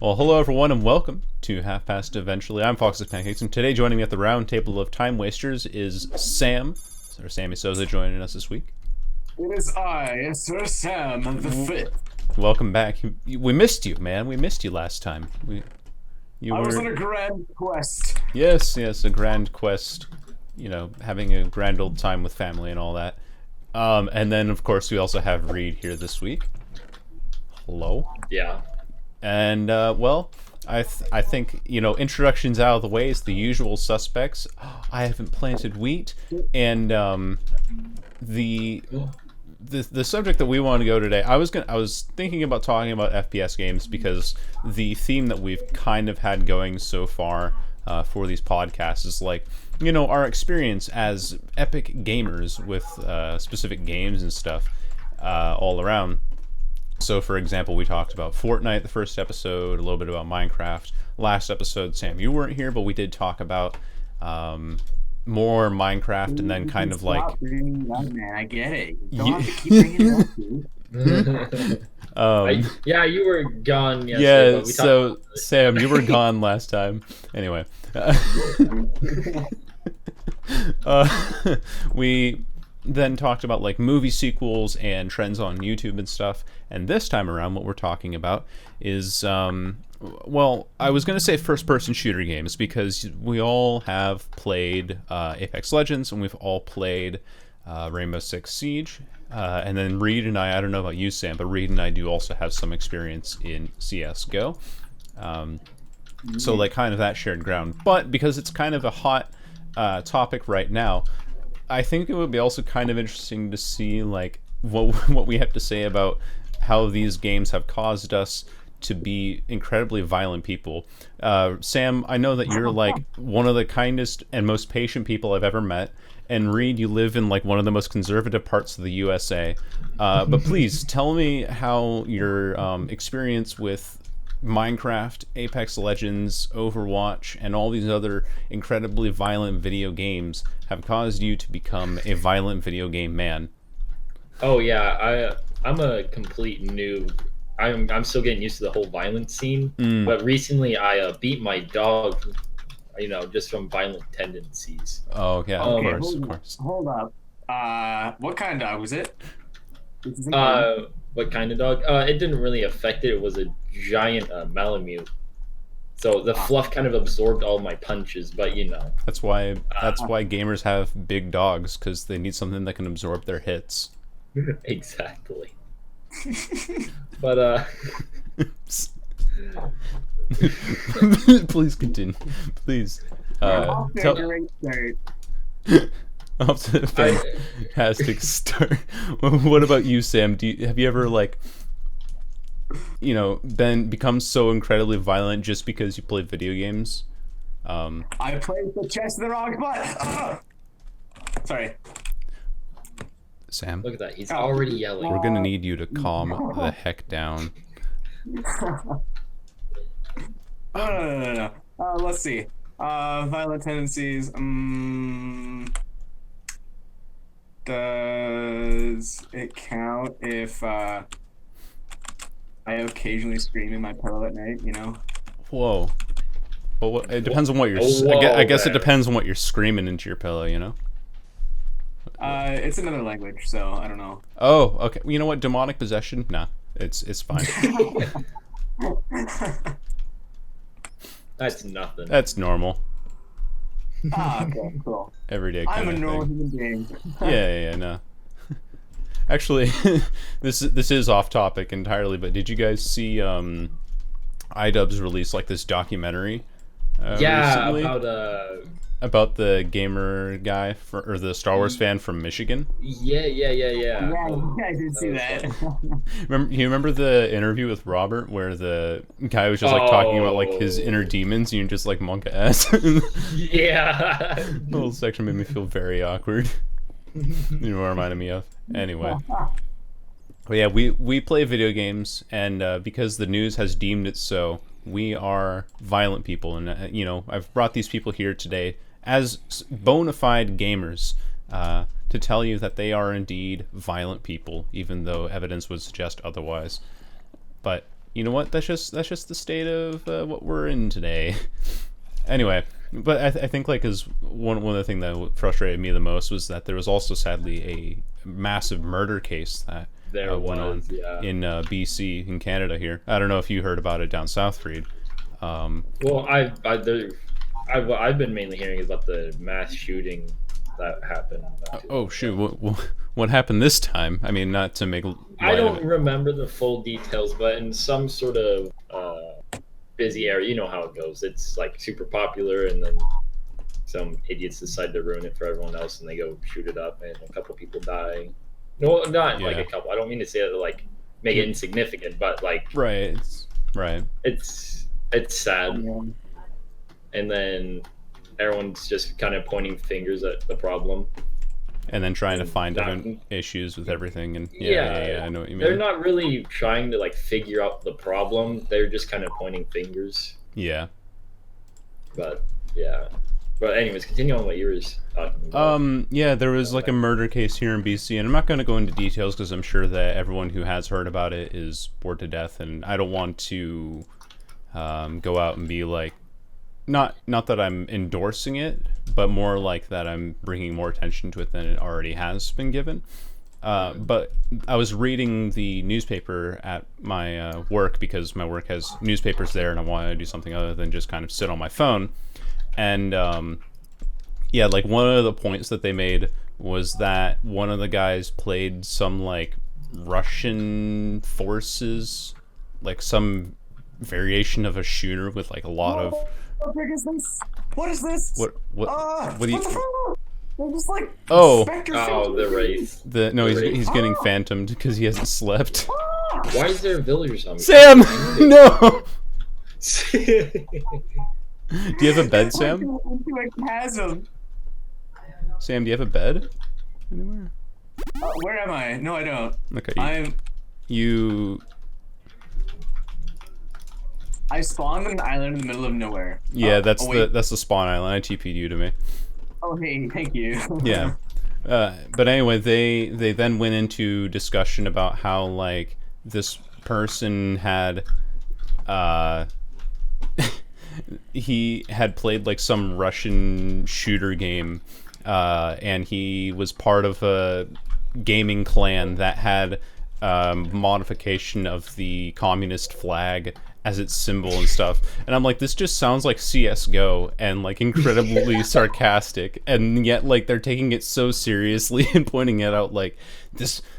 Well, hello everyone, and welcome to Half Past Eventually. I'm Fox of Pancakes, and today joining me at the round table of time wasters is Sam, Sir Sammy Sosa, joining us this week. It is I, Sir Sam the Fifth. Welcome back. We missed you, man. We missed you last time. You I were was on a grand quest. yes, a grand quest. You know, having a grand old time with family and all that. And then of course we also have REID here this week. Hello. Yeah. And I think introductions out of the way is the usual suspects. I haven't planted wheat, and the subject that we want to go today. I was thinking about talking about FPS games because the theme that we've kind of had going so far for these podcasts is like our experience as epic gamers with specific games and stuff all around. So, for example, we talked about Fortnite the first episode, a little bit about Minecraft. Last episode, Sam, you weren't here, but we did talk about more Minecraft, and then kind of like... Stop bringing it up, man. I get it. You don't have to keep bringing it up, dude. Yeah, you were gone yesterday. Yeah, so, Sam, you were gone last time. Anyway. We then talked about like movie sequels and trends on YouTube and stuff. And this time around, what we're talking about is, well, I was going to say first-person shooter games because we all have played Apex Legends and we've all played Rainbow Six Siege. And then Reed and I don't know about you, Sam, but Reed and I do also have some experience in CSGO. So like kind of that shared ground. But because it's kind of a hot topic right now, I think it would be also kind of interesting to see like what we have to say about how these games have caused us to be incredibly violent people. Sam, I know that you're like one of the kindest and most patient people I've ever met. And Reed, you live in like one of the most conservative parts of the USA. But please tell me how your experience with Minecraft, Apex Legends, Overwatch, and all these other incredibly violent video games have caused you to become a violent video game man. Oh yeah, I'm a complete noob. I'm still getting used to the whole violence scene. But recently I beat my dog, just from violent tendencies. Oh yeah, of course. Hold up. What kind of dog was it? What kind of dog? It didn't really affect it. It was a giant Malamute. So the fluff kind of absorbed all my punches, but That's why gamers have big dogs, because they need something that can absorb their hits. Exactly. But Please continue. Please. Off to a great start. Off to a fantastic start. What about you, Sam? Have you ever become so incredibly violent just because you play video games? I played the chest in the wrong spot. Sorry. Sam, look at that. He's already yelling. We're gonna need you to calm the heck down. No. Let's see. Violent tendencies. Does it count if I occasionally scream in my pillow at night? Whoa. Well, it depends on what you're. I guess it depends on what you're screaming into your pillow. It's another language, so I don't know. Oh, okay. You know what? Demonic possession? Nah, it's fine. That's nothing. That's normal. Okay, cool. Everyday I'm kind a of normal thing. human being. Yeah, no. Actually, this is off topic entirely, but did you guys see iDubbbz release like this documentary? Recently? About the gamer guy or the Star Wars fan from Michigan. Yeah. Yeah, I did see that. You remember the interview with Robert where the guy was just like talking about like his inner demons, and you just like monka ass. Yeah. The whole section made me feel very awkward. You know what it reminded me of. Anyway. But yeah, we play video games, and because the news has deemed it so, we are violent people, and I've brought these people here today as bona fide gamers to tell you that they are indeed violent people, even though evidence would suggest otherwise. But you know what? That's just the state of what we're in today. Anyway, but I think like is one of the things that frustrated me the most was that there was also sadly a massive murder case that went on in BC in Canada here. I don't know if you heard about it down south, Reed. Well, I've been mainly hearing about the mass shooting that happened. Oh shoot! What happened this time? I mean, not to make. I don't remember the full details, but in some sort of busy area, you know how it goes. It's like super popular, and then some idiots decide to ruin it for everyone else, and they go shoot it up, and a couple people die. No, not like a couple. I don't mean to say that to like make it insignificant, but like right. It's sad, and then everyone's just kind of pointing fingers at the problem. And then trying to find different issues with everything, and I know what you mean. They're not really trying to like figure out the problem. They're just kind of pointing fingers. Yeah. But anyways, continue on what you were talking about. Yeah, there was like a murder case here in BC, and I'm not going to go into details because I'm sure that everyone who has heard about it is bored to death, and I don't want to go out and be like, not that I'm endorsing it, but more like that I'm bringing more attention to it than it already has been given. But I was reading the newspaper at my work because my work has newspapers there, and I wanted to do something other than just kind of sit on my phone. And like one of the points that they made was that one of the guys played some like Russian forces, like some variation of a shooter with like a lot of. How big is this? What is this? What do you? What the fuck? They're just like the Wraith. He's getting phantomed because he hasn't slept. Why is there villagers on me? Sam, no. Do you have a bed, Sam? Into a chasm. Sam, do you have a bed anywhere? Where am I? No, I don't. Okay. I spawned on an island in the middle of nowhere. Yeah, that's the spawn island. I TP'd you to me. Oh, hey, thank you. Yeah. But anyway, they then went into discussion about how like this person had he had played like some Russian shooter game, and he was part of a gaming clan that had modification of the communist flag as its symbol and stuff. And I'm like, this just sounds like CS:GO and like incredibly sarcastic, and yet like they're taking it so seriously and pointing it out like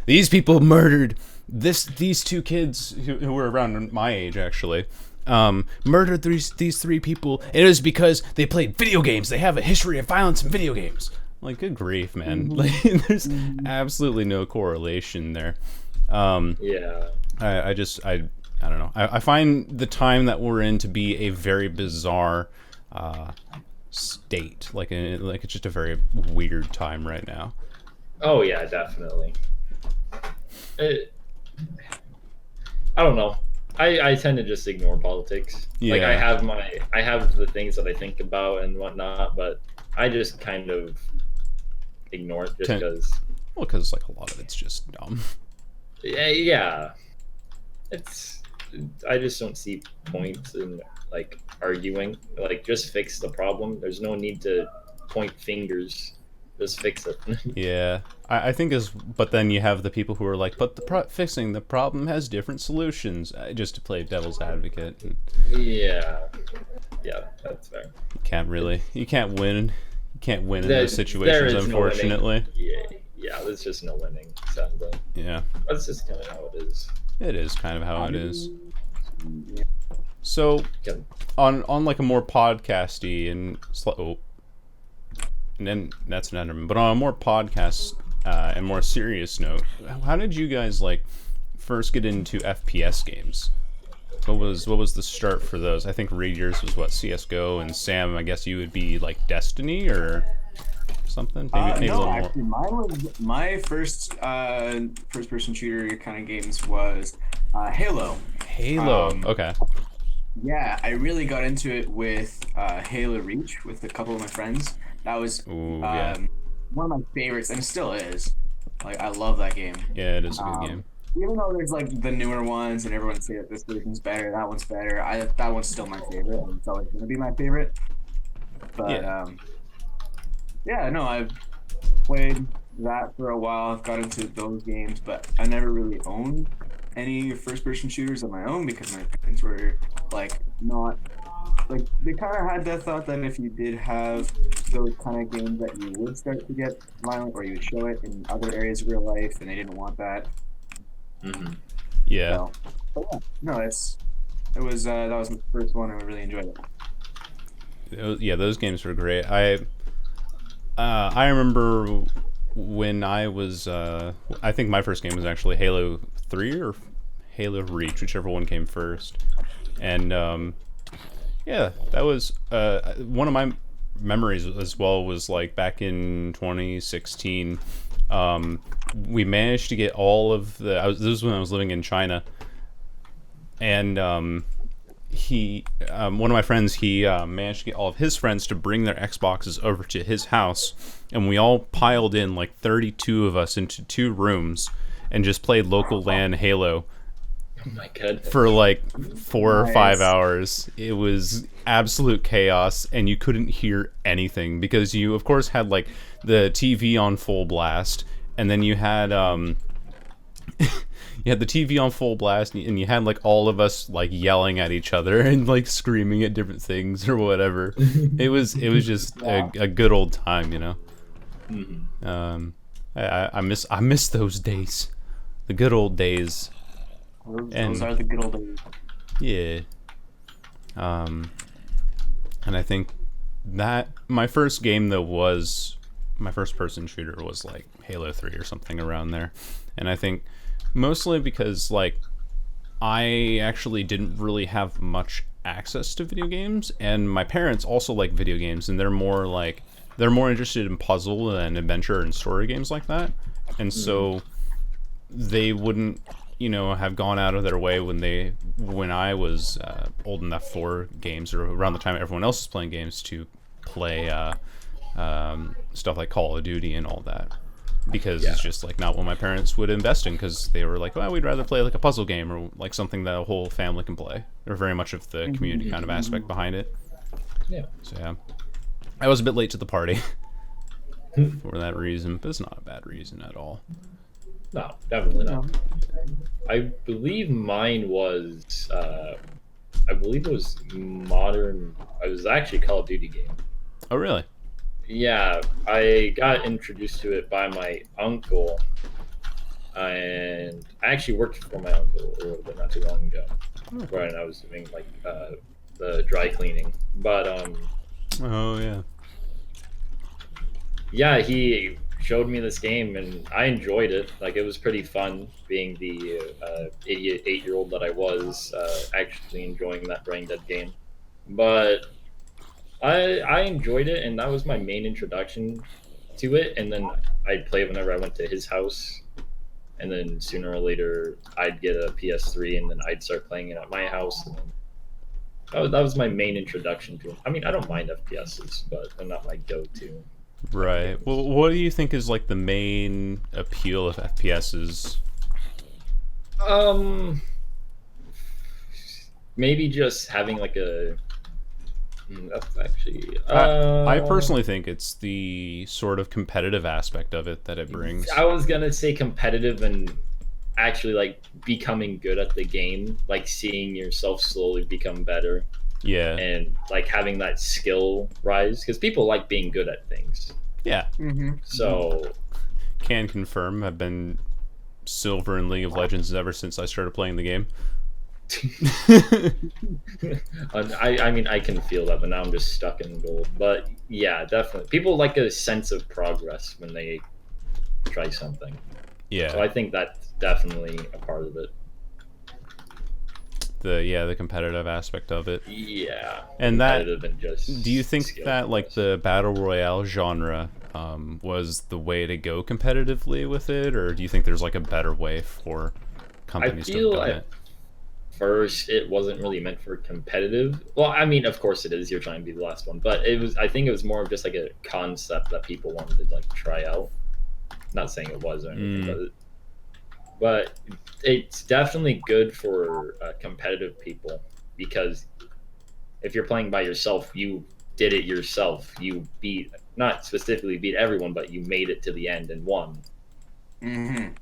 these people murdered these two kids who were around my age actually. Murdered these three people, and it was because they played video games. They have a history of violence in video games. Like, good grief, man. Like, there's absolutely no correlation there. I don't know. I find the time that we're in to be a very bizarre state. Like it's just a very weird time right now. Oh yeah, definitely. I don't know. I tend to just ignore politics. Yeah. Like I have the things that I think about and whatnot, but I just kind of ignore it just because. Well, because like a lot of it's just dumb. Yeah. I just don't see points in like arguing. Like, just fix the problem. There's no need to point fingers. Just fix it. Yeah, I think but then you have the people who are like, but fixing the problem has different solutions, just to play devil's advocate. Yeah, that's fair. You can't win. You can't win in those situations, unfortunately. No yeah, there's just no winning, sadly. Yeah, that's just kind of how it is. It is kind of how it is. So, on like a more podcasty and then that's an Enderman. But on a more podcast and more serious note, how did you guys like first get into FPS games? What was the start for those? I think Reed, yours was what, CS:GO, and Sam, I guess you would be like Destiny or something. Maybe no, actually, mine was my first first-person shooter kind of games was Halo. Okay. Yeah, I really got into it with Halo Reach with a couple of my friends. That was one of my favorites, and it still is. Like, I love that game. Yeah, it is a good game. even though there's like the newer ones and everyone say that this version's better, that one's better. That one's still my favorite, and it's always gonna be my favorite. But Yeah. yeah, no, I've played that for a while. I've got into those games, but I never really owned any first-person shooters of my own because my parents were like not like they kind of had that thought that if you did have those kind of games that you would start to get violent or you would show it in other areas of real life, and they didn't want that. Hmm. Yeah. So, but yeah, no, it was that was the first one, and I really enjoyed it. Yeah, those games were great. I remember when I was I think my first game was actually Halo 3 or Halo Reach, whichever one came first. And yeah, that was one of my memories as well. Was like back in 2016. We managed to get all of the. This was when I was living in China, and one of my friends, he managed to get all of his friends to bring their Xboxes over to his house, and we all piled in like 32 of us into 2 rooms and just played local LAN Halo Oh my god. for like 4 or 5 hours. It was absolute chaos, and you couldn't hear anything because you, of course, had like the TV on full blast, and then you had you had the TV on full blast, and you had like all of us like yelling at each other and like screaming at different things or whatever. It was just a good old time, you know. Hmm. I miss those days, the good old days. Those are the good old days. Yeah. And I think that my first game though was my first person shooter was like Halo 3 or something around there. And I think mostly because like I actually didn't really have much access to video games, and my parents also like video games, and they're more interested in puzzle and adventure and story games like that. And so they wouldn't, have gone out of their way when I was old enough for games, or around the time everyone else was playing games, to play stuff like Call of Duty and all that, because it's just like not what my parents would invest in, because they were like, well, we'd rather play like a puzzle game or like something that a whole family can play, or very much of the community kind of aspect behind it. Yeah. So yeah, I was a bit late to the party for that reason, but it's not a bad reason at all. No, definitely not. I believe mine was, I believe it was modern. It was actually a Call of Duty game. Oh really? Yeah, I got introduced to it by my uncle, and I actually worked for my uncle a little bit not too long ago, when I was doing like the dry cleaning. But Oh yeah. yeah, he showed me this game, and I enjoyed it. Like, it was pretty fun being the idiot 8-year-old that I was, actually enjoying that brain dead game. But I enjoyed it, and that was my main introduction to it. And then I'd play it whenever I went to his house, and then sooner or later I'd get a PS3, and then I'd start playing it at my house. And then that was my main introduction to it. I mean, I don't mind FPSs, but they're not my go-to. Right. Well, what do you think is like the main appeal of FPSs? Maybe just having like a. That's actually. I personally think it's the sort of competitive aspect of it that it brings. I was gonna say competitive and actually like becoming good at the game, like seeing yourself slowly become better. Yeah. And like having that skill rise, because people like being good at things. Yeah. So Can confirm. I've been silver in League of Legends ever since I started playing the game. I mean, I can feel that, but now I'm just stuck in gold. But yeah, definitely, people like a sense of progress when they try something. Yeah. So I think that's definitely a part of it. The competitive aspect of it. Yeah. And that, competitive and just do you think skill that like wise. the battle royale genre was the way to go competitively with it, or do you think there's like a better way for companies to have feel done at it? first it wasn't really meant for competitive. Well, I mean, of course it is. You're trying to be the last one, but it was. I think it was more of just like a concept that people wanted to like try out. Not saying it was or anything, But it's definitely good for competitive people because if you're playing by yourself, you did it yourself. You beat, not specifically beat everyone, but you made it to the end and won. Mm-hmm.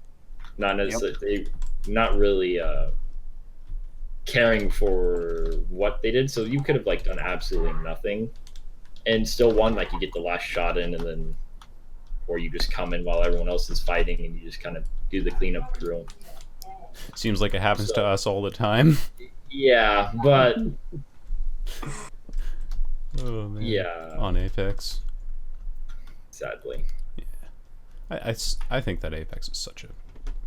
Not Yep. necessarily, not really caring for what they did. So you could have like done absolutely nothing and still won. Like you get the last shot in, and then, or you just come in while everyone else is fighting, and you just kind of do the cleanup crew. Seems like it happens to So us all the time. yeah, but Oh man. yeah, On Apex. sadly. I think that Apex is such a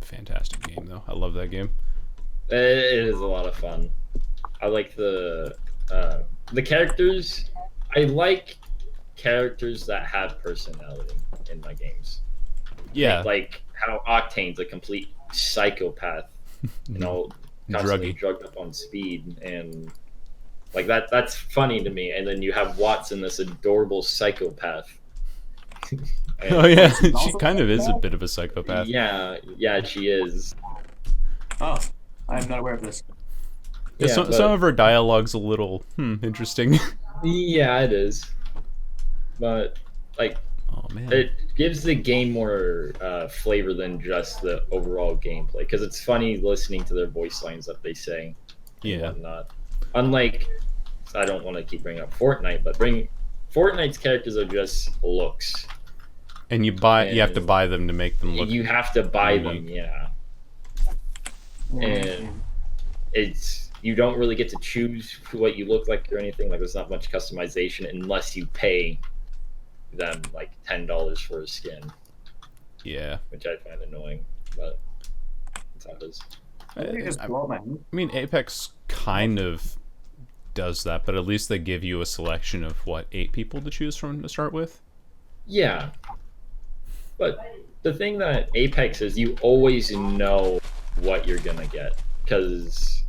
fantastic game, though. I love that game. It is a lot of fun. I like the characters. I like characters that have personality in my games. Yeah. Like how Octane's a complete psychopath, you know, constantly Druggy. drugged up on speed, and like that's funny to me. And then you have Watson, this adorable psychopath. Oh yeah, she also kind of is a psychopath? bit of a psychopath. Yeah, she is. Oh, I'm not aware of this. Yeah, Yeah, some of her dialogue's a little interesting. yeah, it is. But like, Oh man. it gives the game more flavor than just the overall gameplay, because it's funny listening to their voice lines that they say and Yeah. whatnot. Unlike, I don't want to keep bringing up Fortnite, but Fortnite's characters are just looks. And you have to And buy them to make them look. you have to buy them, unique. yeah. Mm-hmm. And it's, you don't really get to choose what you look like or anything. Like there's not much customization unless you pay them like $10 for a skin, Yeah. which I find annoying, but that's how it is. Maybe just blow up my house. I mean, Apex kind of does that, but at least they give you a selection of 8 people to choose from to start with. Yeah, but the thing that Apex is, you always know what you're gonna get, because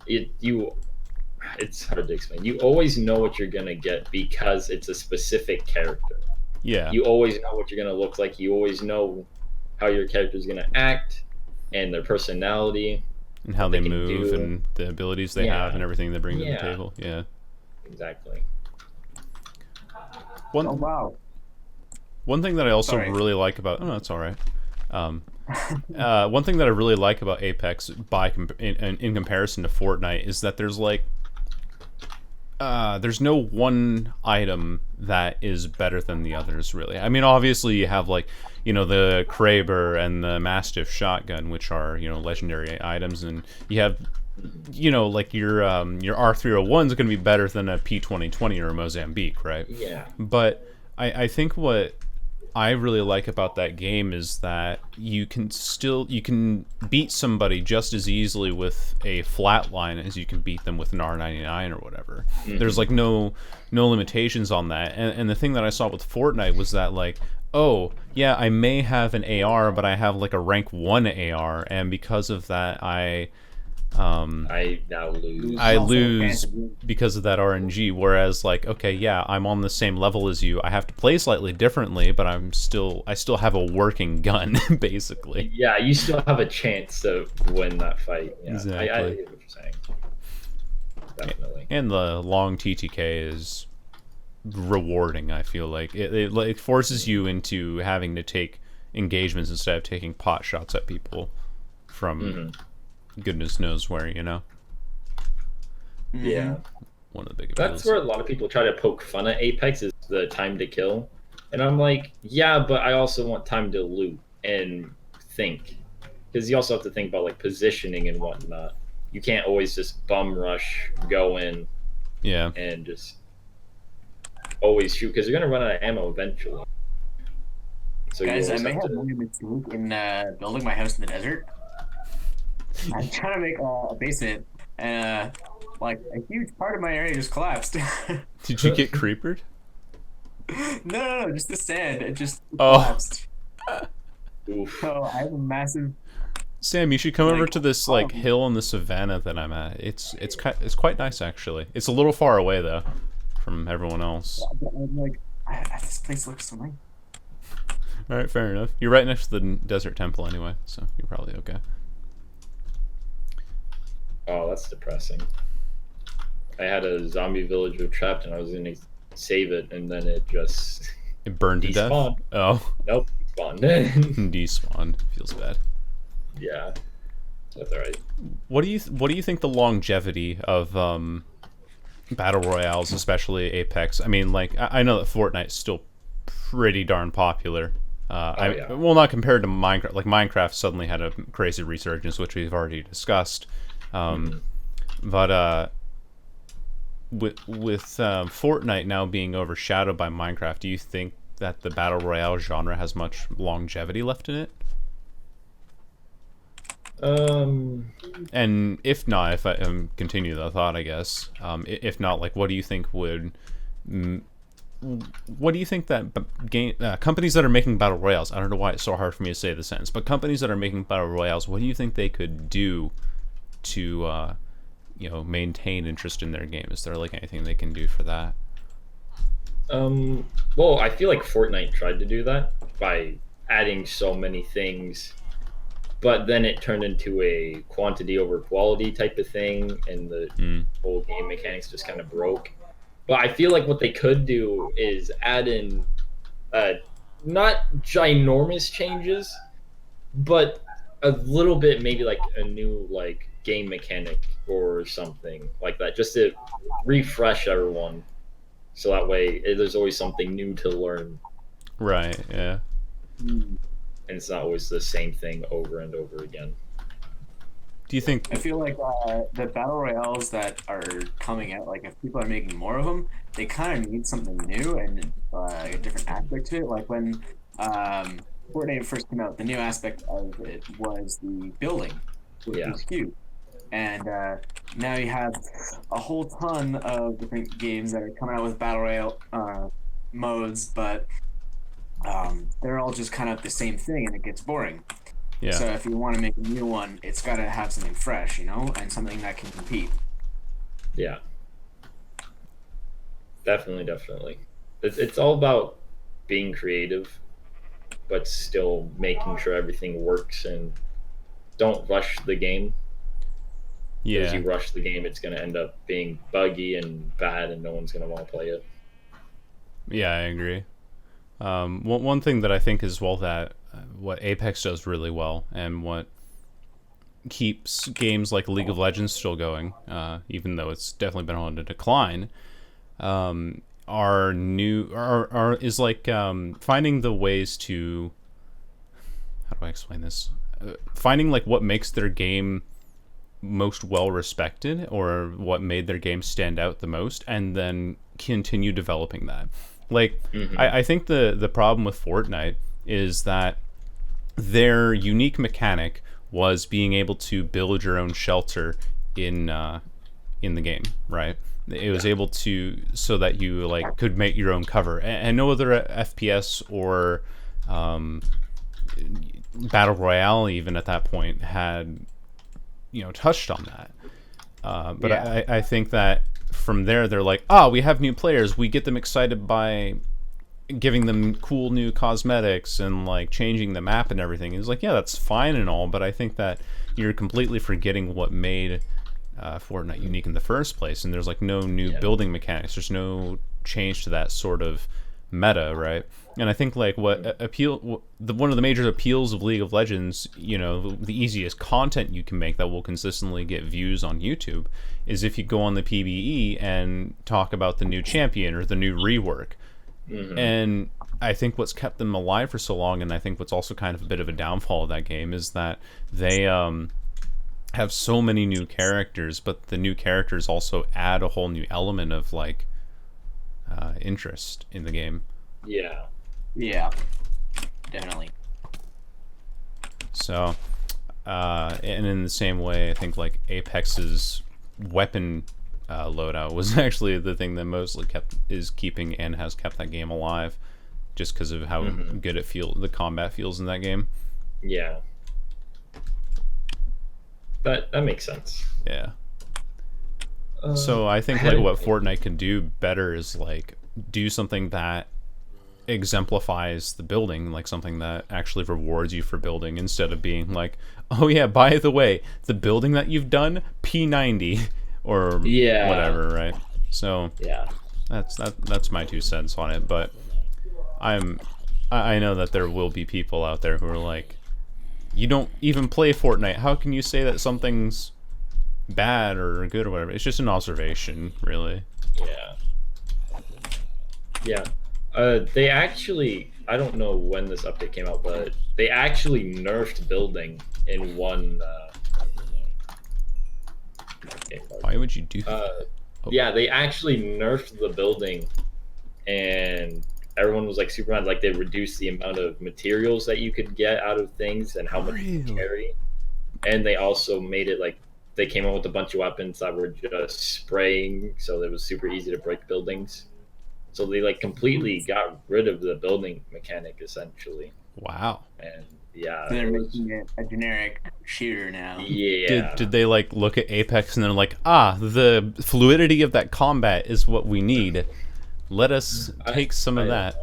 it's hard to explain. You always know what you're gonna get because it's a specific character. Yeah. You always know what you're gonna look like. You always know how your character's gonna act and their personality. And how what they they can move do. and the abilities they Yeah. have and everything they bring to the Yeah. table. Yeah. Exactly. Oh One wow. one thing that I also Sorry. really like about no, it's all right. One thing that I really like about Apex in comparison to Fortnite is that there's there's no one item that is better than the others, really. I mean, obviously you have the Kraber and the Mastiff shotgun, which are legendary items, and you have your R301 is going to be better than a P2020 or a Mozambique, right? Yeah. But I think what I really like about that game is that you can beat somebody just as easily with a flatline as you can beat them with an R99 or whatever. Mm-hmm. There's no limitations on that. And the thing that I saw with Fortnite was that oh yeah, I may have an AR, but I have a rank 1 AR, and because of that I now lose. I Also lose fantasy. because of that RNG. Whereas, okay, yeah, I'm on the same level as you. I have to play slightly differently, but I still have a working gun, basically. Yeah, you still have a chance to win that fight. Yeah, Exactly. I get what you're saying. Definitely. And the long TTK is rewarding. I feel like it forces you into having to take engagements instead of taking pot shots at people from goodness knows where. Yeah. One of the big That's appeals. where a lot of people try to poke fun at Apex, is the time to kill. And I'm like, yeah, but I also want time to loot and think. Because you also have to think about positioning and whatnot. You can't always just bum rush, go in, Yeah. and just always shoot, because you're going to run out of ammo eventually. So you Guys, I always may have have to... made a mistake in building my house in the desert. I'm trying to make a basement, and a huge part of my area just collapsed. Did you get creepered? No, just the sand. It just Oh. collapsed. Oof. So I have a massive. Sam, you should come over Like, to this oh. hill in the savannah that I'm at. It's quite nice, actually. It's a little far away though from everyone else. I'm like, this place looks so nice. All right, fair enough. You're right next to the desert temple anyway, so you're probably okay. Oh, that's depressing. I had a zombie villager trapped, and I was gonna save it, and then it just It burned to death. despawned. Oh, Nope, despawned. despawned. Feels bad. Yeah, that's all right. What do you think the longevity of battle royales, especially Apex? I mean, like I know that Fortnite's still pretty darn popular. Yeah. Well, not compared to Minecraft. Like Minecraft suddenly had a crazy resurgence, which we've already discussed. But with Fortnite now being overshadowed by Minecraft, do you think that the battle royale genre has much longevity left in it? And if not, if I continue the thought, I guess, if not, like, what do you think would, what do you think that companies that are making battle royales, I don't know why it's so hard for me to say the sentence, but companies that are making battle royales, what do you think they could do to, maintain interest in their game? Is there like anything they can do for that? Well, I feel like Fortnite tried to do that by adding so many things, but then it turned into a quantity over quality type of thing, and the whole game mechanics just kind of broke. But I feel like what they could do is add in not ginormous changes, but a little bit, maybe like a new like game mechanic or something like that, just to refresh everyone, so that way there's always something new to learn. Right. Yeah. And it's not always the same thing over and over again. Do you think? I feel like the battle royales that are coming out, like if people are making more of them, they kind of need something new and a different aspect to it. Like when Fortnite first came out, the new aspect of it was the building, which was huge. And now you have a whole ton of different games that are coming out with battle royale modes, but they're all just kind of the same thing, and it gets boring. Yeah. So if you want to make a new one, it's got to have something fresh, and something that can compete. Yeah. Definitely. It's all about being creative, but still making sure everything works, and don't rush the game. Yeah. As you rush the game, it's going to end up being buggy and bad, and no one's going to want to play it. Yeah, I agree. One thing that I think is, well, that what Apex does really well, and what keeps games like League of Legends still going, even though it's definitely been on a decline, is like finding the ways to, how do I explain this? Finding like what makes their game most well respected, or what made their game stand out the most, and then continue developing that. Like, I think the problem with Fortnite is that their unique mechanic was being able to build your own shelter in the game, right? It was able to, so that you like could make your own cover, and no other FPS or battle royale even at that point had touched on that. But I think that from there they're like, we have new players, we get them excited by giving them cool new cosmetics and like changing the map and everything. It's like, yeah, that's fine and all, but I think that you're completely forgetting what made Fortnite unique in the first place. And there's like no new building mechanics, there's no change to that sort of meta, right? And I think like one of the major appeals of League of Legends, the easiest content you can make that will consistently get views on YouTube, is if you go on the PBE and talk about the new champion or the new rework. And I think what's kept them alive for so long, and I think what's also kind of a bit of a downfall of that game, is that they have so many new characters, but the new characters also add a whole new element of like interest in the game. Yeah, definitely. So, and in the same way, I think like Apex's weapon loadout was actually the thing that mostly has kept that game alive, just because of how good the combat feels in that game. Yeah, that makes sense. Yeah. So I think like what Fortnite can do better is like do something that exemplifies the building, like something that actually rewards you for building instead of being like, oh yeah, by the way, the building that you've done, P90 or Yeah. whatever, right? So Yeah. that's my 2 cents on it, but I know that there will be people out there who are like, you don't even play Fortnite. How can you say that something's bad or good or whatever? It's just an observation, really. Yeah. Yeah. They actually, I don't know when this update came out, but they actually nerfed building in one. Why would you do that? Yeah, they actually nerfed the building, and everyone was like super mad. Like they reduced the amount of materials that you could get out of things and how much you could carry. And they also made it like they came up with a bunch of weapons that were just spraying, so it was super easy to break buildings. So they like completely got rid of the building mechanic essentially. Wow. And yeah, They're making it a generic shooter now. Yeah. Did they like look at Apex and they're like, the fluidity of that combat is what we need. Let us take some of that.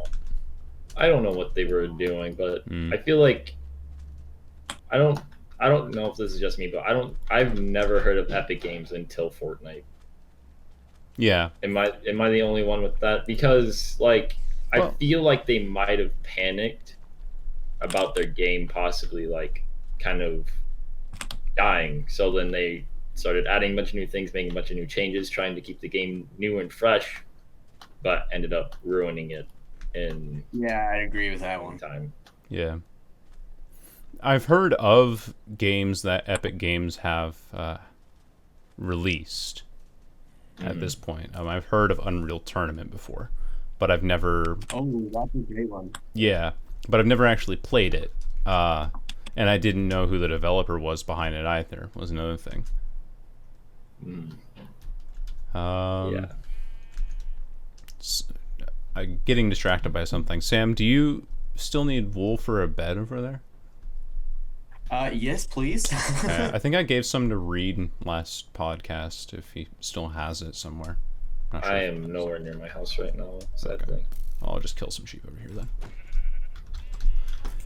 I don't know what they were doing, but I feel like I don't know if this is just me, but I've never heard of Epic Games until Fortnite. Yeah. Am I the only one with that? Because like I feel like they might have panicked about their game possibly like kind of dying. So then they started adding a bunch of new things, making a bunch of new changes, trying to keep the game new and fresh, but ended up ruining it in I'd agree with that one. time. Yeah. I've heard of games that Epic Games have released at this point. I've heard of Unreal Tournament before, but I've never... Oh, that's a great one. Yeah, but I've never actually played it. And I didn't know who the developer was behind it either, was another thing. Yeah. I'm getting distracted by something. Sam, do you still need wool for a bed over there? Yes, please. I think I gave some to Reed last podcast, if he still has it somewhere. Not sure I am nowhere near my house right now, sadly. Okay. I'll just kill some sheep over here then.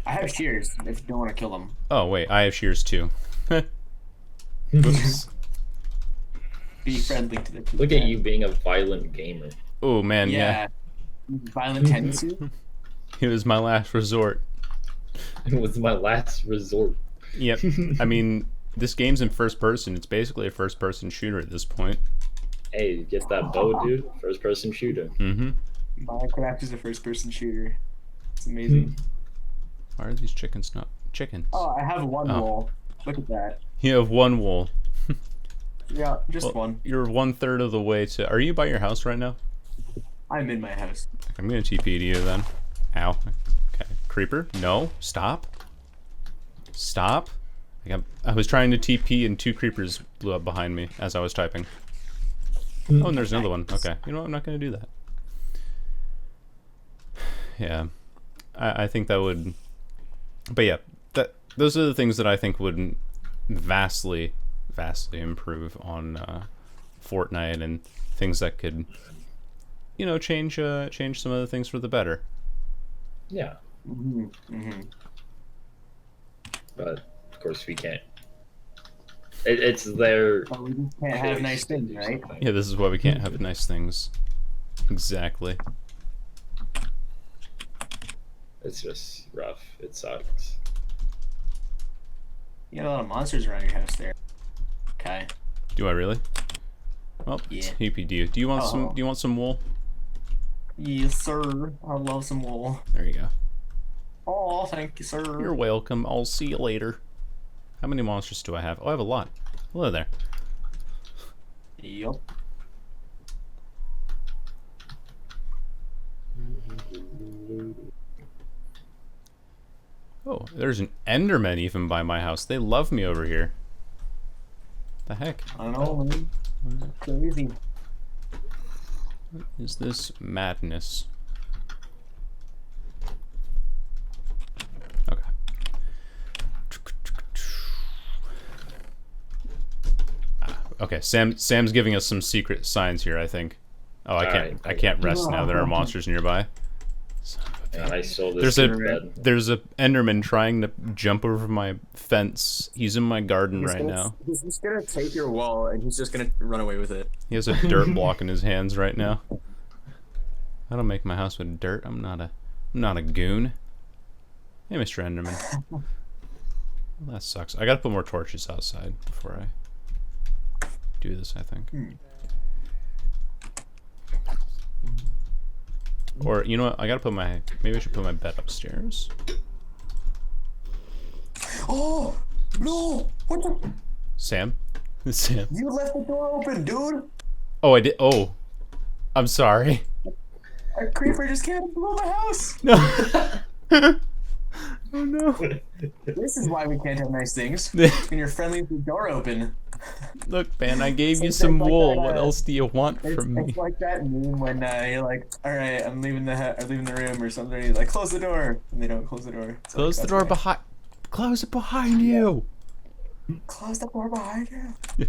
I have shears if you don't want to kill them. Oh, wait, I have shears too. Oops. Be friendly to the people. Look at you being a violent gamer. Oh, man, yeah. Violent tendency. It was my last resort. It was my last resort. Yep. I mean, this game's in first person. It's basically a first person shooter at this point. Hey, get that bow, dude. First person shooter. Mm-hmm. Minecraft is a first person shooter. It's amazing. Why are these chickens not chickens? Oh, I have one wool. Look at that. You have one wool. Yeah, just one. You're 1/3 of the way to... Are you by your house right now? I'm in my house. I'm gonna TP to you then. Ow. Okay. Creeper? No. Stop. Stop. I was trying to TP and 2 creepers blew up behind me as I was typing. Oh, and there's another one. Okay. You know what? I'm not gonna do that. Yeah. I think that would... But yeah, those are the things that I think would vastly improve on Fortnite, and things that could, change some of the things for the better. Yeah. But of course we can't. It's their. But we just can't have nice things, right? Yeah, this is why we can't have nice things. Exactly. It's just rough. It sucks. You got a lot of monsters around your house there. Okay. Do I really? Well, Yeah. TP do you. Do you want some? Do you want some wool? Yes, sir. I love some wool. There you go. Oh, thank you, sir. You're welcome. I'll see you later. How many monsters do I have? Oh, I have a lot. Hello there. Yep. Oh, there's an Enderman even by my house. They love me over here. The heck? I don't know, man. Crazy. What is this madness? Okay. Okay, Sam's giving us some secret signs here, I think. Oh, I can't rest now. There are monsters nearby. Son of a And I sold this bed. There's a Enderman trying to jump over my fence. He's in my garden right now. He's just gonna take your wall and he's just gonna run away with it. He has a dirt block in his hands right now. I don't make my house with dirt. I'm not a goon. Hey, Mr. Enderman. Well, that sucks. I gotta put more torches outside before I do this, I think. Or, you know what? I gotta put my... Maybe I should put my bed upstairs. Oh! No! What the... Sam? Sam. You left the door open, dude! Oh, I did... Oh. I'm sorry. A creeper just came and blew my house! No. Oh, no. This is why we can't have nice things. When you're friendly with the door open. Look, man, I gave you It's some like wool. that, What else do you want from me? It's like that meme when you're like, alright, I'm leaving the room or something. You're like, close the door. And they don't close the door. It's Close like, the door that's behind... Close it behind you! why. Close the door behind you.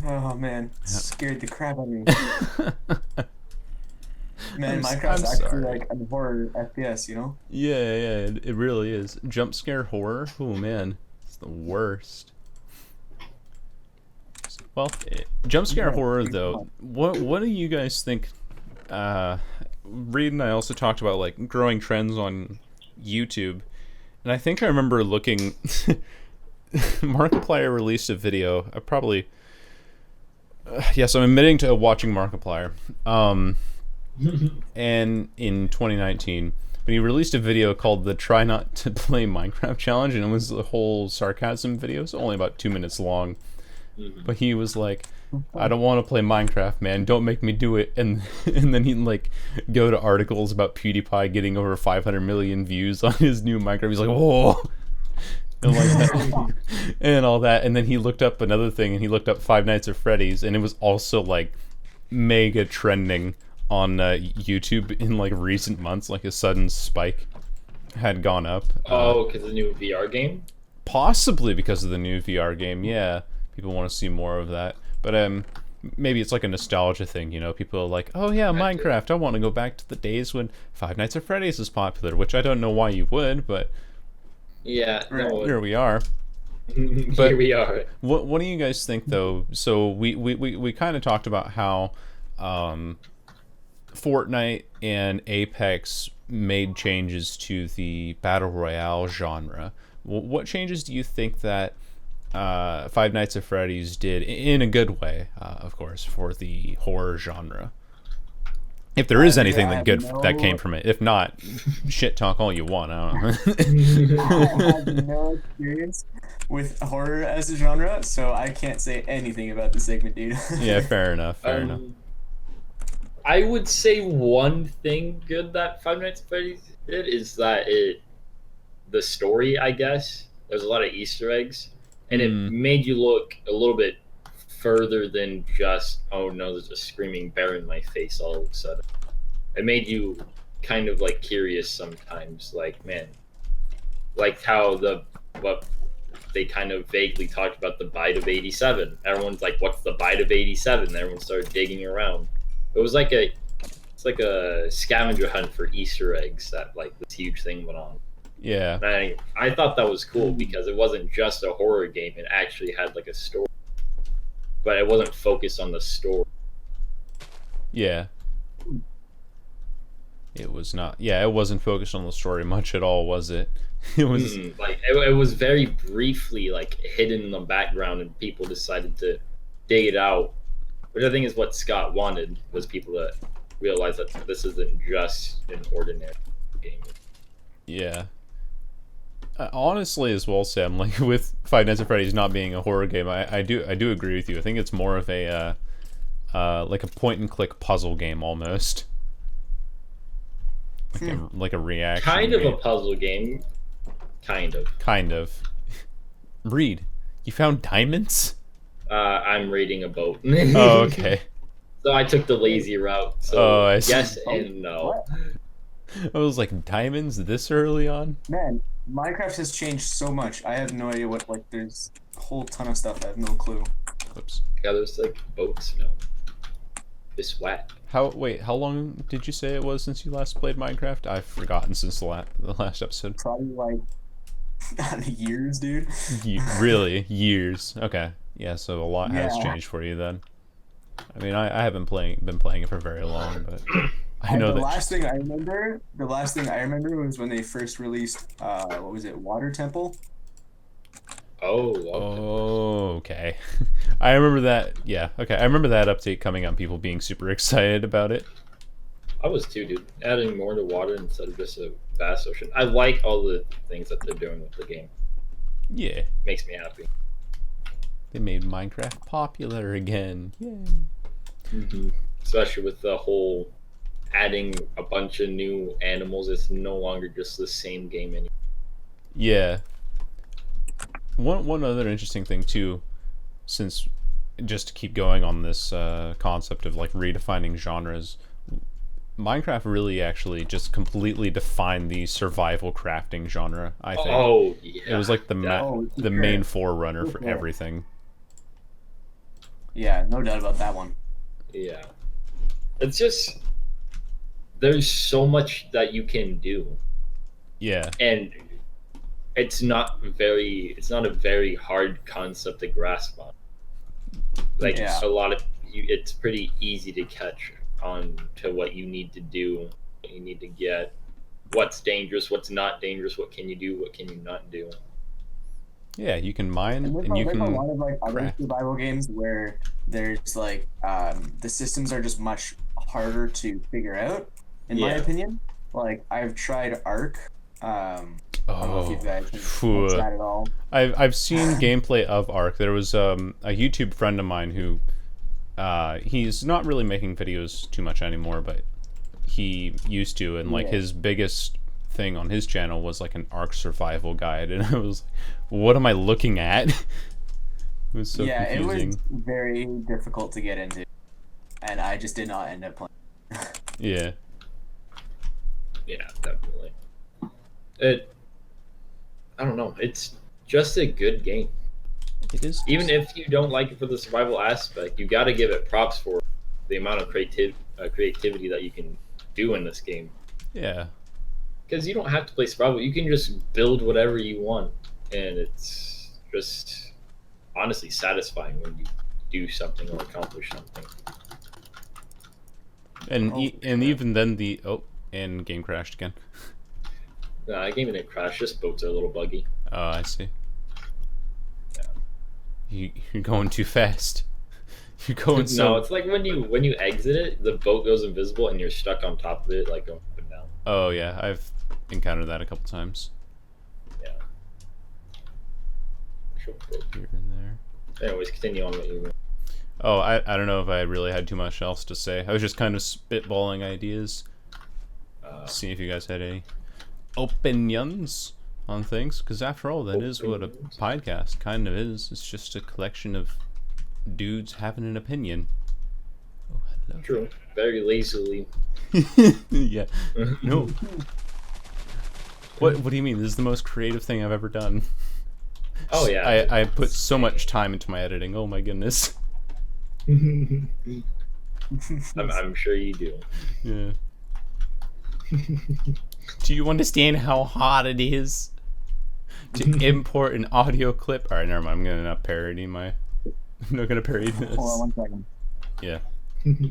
Oh, man. Scared the crap out of me. Man, Minecraft's actually like a horror FPS, you know? Yeah, it really is. Jump scare horror? Oh, man. It's the worst. Well, jump scare horror, though. What do you guys think? Reed and I also talked about, like, growing trends on YouTube. And I think I remember looking... Markiplier released a video. I probably... yes, I'm admitting to watching Markiplier. And in 2019, but he released a video called the Try Not to Play Minecraft Challenge, and it was a whole sarcasm video. It's only about 2 minutes long. But he was like, I don't want to play Minecraft, man. Don't make me do it. And then he'd like go to articles about PewDiePie getting over 500 million views on his new Minecraft. He's like, whoa. And, like that, and all that. And then he looked up another thing, and he looked up Five Nights at Freddy's, and it was also like mega trending on YouTube in like recent months. Like a sudden spike had gone up. Oh, because of the new VR game? Possibly because of the new VR game, yeah. People want to see more of that. But maybe it's like a nostalgia thing, you know? People are like, oh yeah, Minecraft, I want to go back to the days when Five Nights at Freddy's was popular, which I don't know why you would, but... Yeah, no, here we are. But here we are. What do you guys think, though? So we kind of talked about how Fortnite and Apex made changes to the Battle Royale genre. What changes do you think that Five Nights at Freddy's did, in a good way, of course, for the horror genre? If there is anything that came from it. If not, shit talk all you want. I don't know. I have no experience with horror as a genre, so I can't say anything about the segment, dude. Yeah, fair enough. Fair enough. I would say one thing good that Five Nights at Freddy's did is that the story, I guess, there's a lot of Easter eggs, and it made you look a little bit further than just, oh no, there's a screaming bear in my face all of a sudden. It made you kind of like curious sometimes, like, man, like how what they kind of vaguely talked about the bite of 87. Everyone's like, what's the bite of 87? Everyone started digging around. It was like it's like a scavenger hunt for Easter eggs that like this huge thing went on. Yeah. And I thought that was cool because it wasn't just a horror game. It actually had like a story, but it wasn't focused on the story. Yeah. It was not. Yeah, it wasn't focused on the story much at all, was it? It was like it was very briefly like hidden in the background, and people decided to dig it out. Which I think is what Scott wanted, was people to realize that this isn't just an ordinary game. Yeah. Honestly, as well, Sam, like with Five Nights at Freddy's not being a horror game, I do agree with you. I think it's more of a like a point and click puzzle game almost. Like a reaction. Kind of game. a puzzle game. Kind of. Reed, you found diamonds? I'm raiding a boat. Oh, okay. So I took the lazy route. So I see. yes and no. I was like, diamonds this early on? Man, Minecraft has changed so much. I have no idea what, like, there's a whole ton of stuff. I have no clue. Oops. Yeah, there's like boats now. It's whack. How long did you say it was since you last played Minecraft? I've forgotten since the last episode. Probably like years, dude. Really? Years. Okay. Yeah, so a lot has Yeah. changed for you then. I mean, I haven't been playing it for very long, but I know the that last thing I remember was when they first released what was it, Water Temple? Oh, okay. Oh, okay. I remember that. Yeah, okay. I remember that update coming out, people being super excited about it. I was too, dude. Adding more to water instead of just a vast ocean. I like all the things that they're doing with the game. Yeah. Makes me happy. They made Minecraft popular again. Yay. Mm-hmm. Especially with the whole adding a bunch of new animals. It's no longer just the same game anymore. Yeah. One other interesting thing too, since just to keep going on this concept of like redefining genres, Minecraft really actually just completely defined the survival crafting genre, I think. Oh, yeah. It was like the sure. main forerunner for Sure. everything. Yeah, no doubt about that one. Yeah. It's just, there's so much that you can do. Yeah. And it's not a very hard concept to grasp on. Like Yeah. a lot of it's pretty easy to catch on to what you need to do, what you need to get, what's dangerous, what's not dangerous, what can you do, what can you not do. Yeah, you can mine And and you there's a can lot of like other craft. survival games where there's like the systems are just much harder to figure out, in my Yeah. opinion. Like I've tried Ark. I don't know if you guys have Phew. watched that at all. I've seen gameplay of Ark. There was a YouTube friend of mine who he's not really making videos too much anymore, but he used to, and like Yeah. his biggest thing on his channel was like an Ark survival guide, and I was like, what am I looking at? It was so Yeah, confusing. it was very difficult to get into, and I just did not end up playing. Yeah. Yeah, definitely. I don't know. It's just a good game. It is. Even if you don't like it for the survival aspect, you got to give it props for the amount of creativity that you can do in this game. Yeah. Because you don't have to play survival. You can just build whatever you want. And it's just honestly satisfying when you do something or accomplish something. And Oh, and yeah. even then and game crashed again. Nah, that game didn't crash. Just boats are a little buggy. Oh, I see. Yeah. You're going too fast. You're going No, so. it's like when you exit it, the boat goes invisible and you're stuck on top of it, like going up and down. Oh yeah, I've encountered that a couple times Yeah. Sure. here and there. Anyways, continue on what you were. Oh, I don't know if I really had too much else to say. I was just kind of spitballing ideas, seeing if you guys had any opinions on things. Because after all, that is what a Opinions. podcast kind of is. It's just a collection of dudes having an opinion. Oh, hello. True. Very lazily. Yeah. No. What do you mean? This is the most creative thing I've ever done. Oh yeah. I put so much time into my editing. Oh my goodness. I'm sure you do. Yeah. Do you understand how hard it is to import an audio clip? All right, never mind. I'm gonna not parody my. I'm not gonna parody this. Hold on 1 second. Yeah. Trying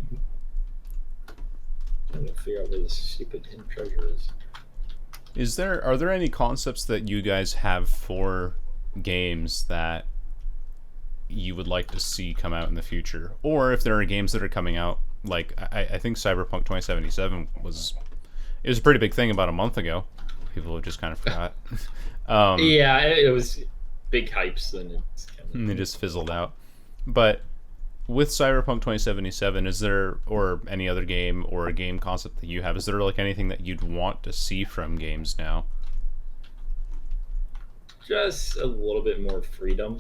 to figure out where this stupid hidden treasure is. Are there any concepts that you guys have for games that you would like to see come out in the future, or if there are games that are coming out, like I think Cyberpunk 2077 was a pretty big thing about a month ago. People have just kind of forgot. Yeah, it was big hypes, and it's And they just fizzled out. But with Cyberpunk 2077, is there, or any other game or a game concept that you have, is there like anything that you'd want to see from games now? just a little bit more freedom.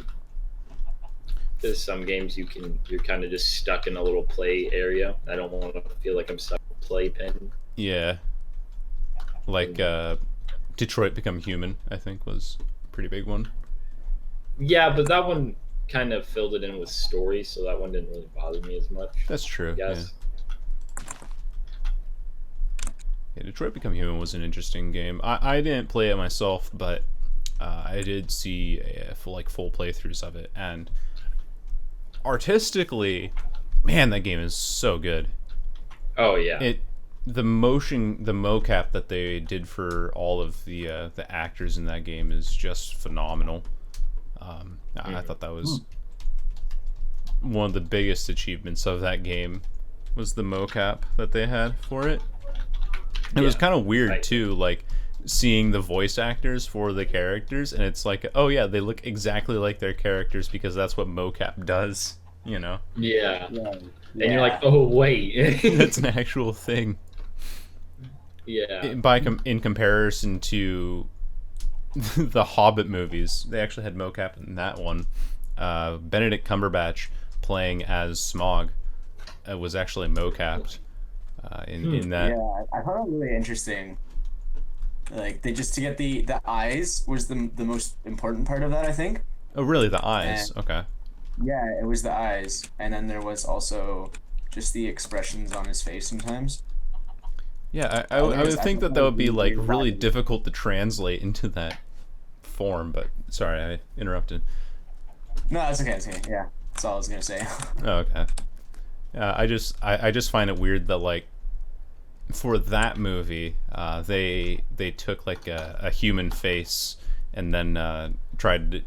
There's some games you're kind of just stuck in a little play area. I don't want to feel like I'm stuck in a playpen. Yeah. Like Detroit Become Human, I think, was a pretty big one. Yeah, but that one kind of filled it in with story, so that one didn't really bother me as much. That's true. Yeah. Yes. Yeah, Detroit Become Human was an interesting game. I didn't play it myself, but I did see full playthroughs of it, and artistically, man, that game is so good. Oh yeah. The mocap that they did for all of the actors in that game is just phenomenal. I thought that was one of the biggest achievements of that game, was the mocap that they had for it. It was kind of weird too, like seeing the voice actors for the characters, and it's like, oh yeah, they look exactly like their characters because that's what mocap does, you know? Yeah. And you're like, oh wait, that's an actual thing. Yeah. In comparison to the Hobbit movies, they actually had mocap in that one. Benedict Cumberbatch playing as Smaug was actually mocapped in that. Yeah, I thought it was really interesting. Like, they just to get the eyes was the most important part of that, I think. Oh, really? The eyes? Okay. Yeah, it was the eyes, and then there was also just the expressions on his face sometimes. Yeah, I would think that would be like really difficult to translate into that form, but sorry, I interrupted. No, that's okay. That's okay. Yeah, that's all I was gonna say. Oh, okay. I just find it weird that, like, for that movie, they took like a human face and then tried to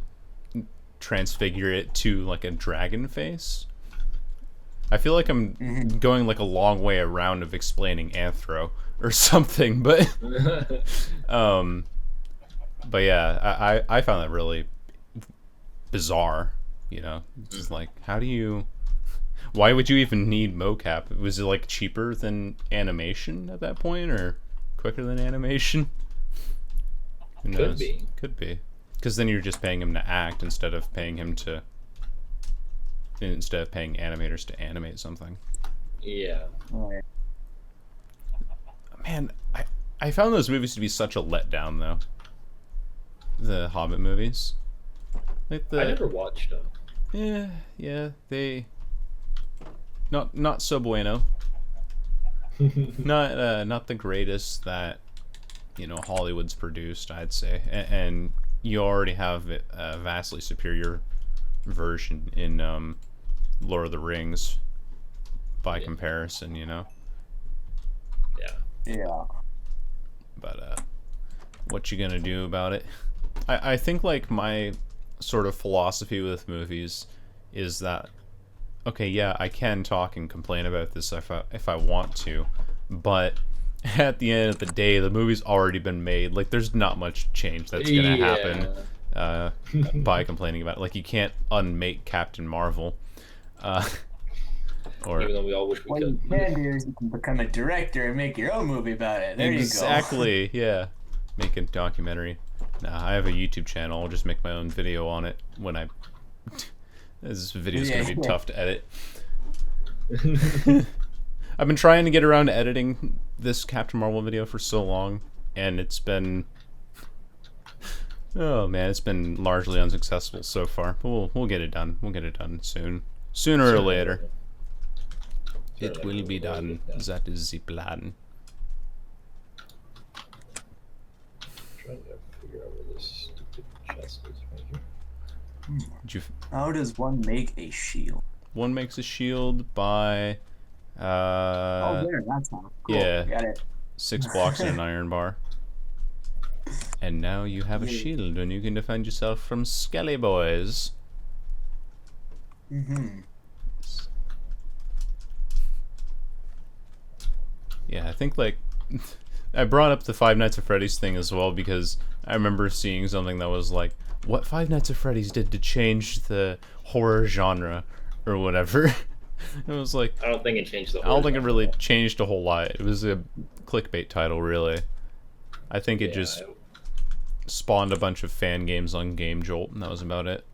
transfigure it to like a dragon face. I feel like I'm going like a long way around of explaining anthro or something, but yeah, I found that really bizarre. You know, just like, how do you? Why would you even need mocap? Was it like cheaper than animation at that point, or quicker than animation? Who knows? Could be. Because then you're just paying him to act instead of paying animators to animate something. Yeah. Man, I found those movies to be such a letdown, though. The Hobbit movies. Like I never watched them. Yeah, they not so bueno. Not the greatest that, you know, Hollywood's produced, I'd say, and you already have a vastly superior version in Lord of the Rings by comparison, you know. Yeah. But what you gonna do about it? I think like my sort of philosophy with movies is that, okay, yeah, I can talk and complain about this if I want to, but at the end of the day, the movie's already been made. Like, there's not much change that's gonna happen by complaining about it. Like, you can't unmake Captain Marvel. Or even though we all wish we could. What you can do is you can become a director and make your own movie about it. There exactly, you go. Yeah. Make a documentary. Nah, I have a YouTube channel. I'll just make my own video on it when I... This video's gonna be tough to edit. I've been trying to get around to editing this Captain Marvel video for so long, and it's been... Oh man, it's been largely unsuccessful so far. But we'll get it done. We'll get it done soon. Sooner or later. It will be done. That is the plan. Trying to figure out where this stupid chest is right here. How does one make a shield? One makes a shield by... oh, there, that's how. Cool. Yeah. Got it. 6 blocks and an iron bar. And now you have a shield, and you can defend yourself from skelly boys. Yeah, I think, like, I brought up the Five Nights at Freddy's thing as well because I remember seeing something that was like, what Five Nights at Freddy's did to change the horror genre or whatever. It was like, I don't think it changed the I don't think it really changed a whole lot. It was a clickbait title, really. I think it just spawned a bunch of fan games on Game Jolt, and that was about it.